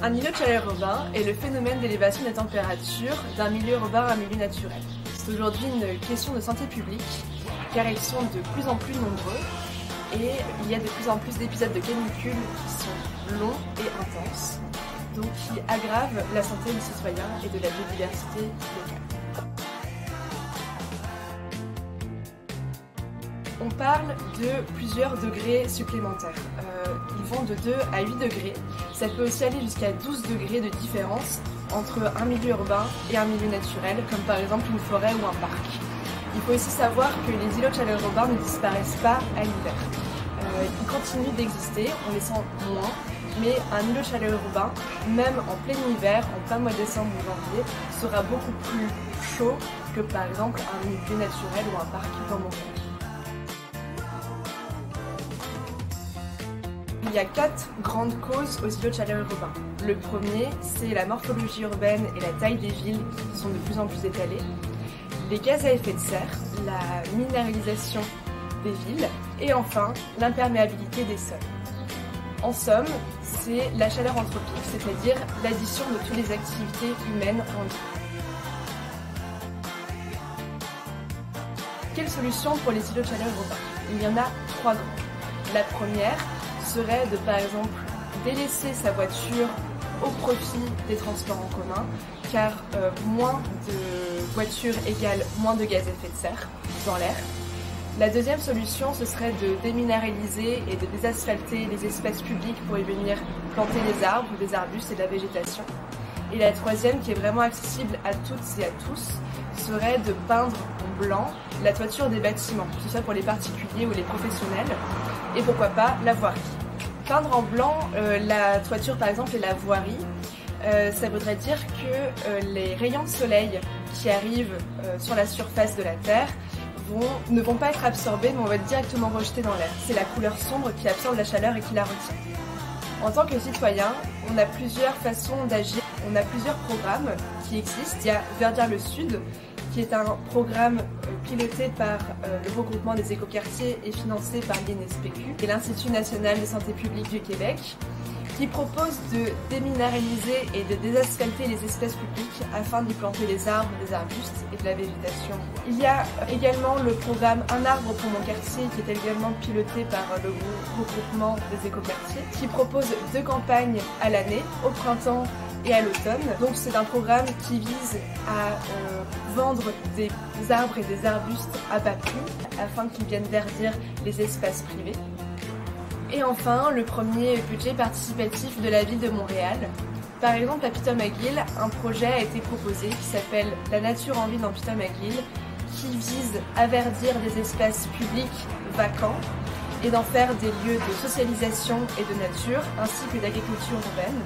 Un îlot de chaleur urbain est le phénomène d'élévation des températures d'un milieu urbain à un milieu naturel. C'est aujourd'hui une question de santé publique car ils sont de plus en plus nombreux et il y a de plus en plus d'épisodes de canicule qui sont longs et intenses, donc qui aggravent la santé des citoyens et de la biodiversité locale. On parle de plusieurs degrés supplémentaires. Ils vont de 2 à 8 degrés. Ça peut aussi aller jusqu'à 12 degrés de différence entre un milieu urbain et un milieu naturel, comme par exemple une forêt ou un parc. Il faut aussi savoir que les îlots de chaleur urbains ne disparaissent pas à l'hiver. Ils continuent d'exister, on les sent moins, mais un îlot de chaleur urbain, même en plein hiver, en plein mois de décembre ou janvier, sera beaucoup plus chaud que par exemple un milieu naturel ou un parc dans mon cas. Il y a 4 grandes causes aux îlots de chaleur urbains. Le premier, c'est la morphologie urbaine et la taille des villes qui sont de plus en plus étalées, les gaz à effet de serre, la minéralisation des villes et enfin l'imperméabilité des sols. En somme, c'est la chaleur anthropique, c'est-à-dire l'addition de toutes les activités humaines en ville. Quelle solution pour les îlots de chaleur urbains? Il y en a 3 grandes. La première serait de par exemple délaisser sa voiture au profit des transports en commun car moins de voitures égale moins de gaz à effet de serre dans l'air. La deuxième solution ce serait de déminéraliser et de désasphalter les espaces publics pour y venir planter des arbres, des arbustes et de la végétation. Et la troisième qui est vraiment accessible à toutes et à tous serait de peindre en blanc la toiture des bâtiments, que ce soit pour les particuliers ou les professionnels, et pourquoi pas la voirie. Peindre en blanc la toiture par exemple et la voirie, ça voudrait dire que les rayons de soleil qui arrivent sur la surface de la Terre ne vont pas être absorbés mais vont être directement rejetés dans l'air. C'est la couleur sombre qui absorbe la chaleur et qui la retient. En tant que citoyen, on a plusieurs façons d'agir, on a plusieurs programmes qui existent. Il y a Verdir le Sud, qui est un programme piloté par le regroupement des écoquartiers et financé par l'INSPQ et l'Institut national de santé publique du Québec, qui propose de déminéraliser et de désasphalter les espaces publics afin d'y planter des arbres, des arbustes et de la végétation. Il y a également le programme Un arbre pour mon quartier qui est également piloté par le regroupement des écoquartiers, qui propose 2 campagnes à l'année, au printemps et à l'automne. Donc c'est un programme qui vise à vendre des arbres et des arbustes à bas prix afin qu'ils viennent verdir les espaces privés. Et enfin, le premier budget participatif de la ville de Montréal. Par exemple, à Piton-McGill, un projet a été proposé qui s'appelle La nature en ville dans Piton-McGill, qui vise à verdir des espaces publics vacants et d'en faire des lieux de socialisation et de nature, ainsi que d'agriculture urbaine.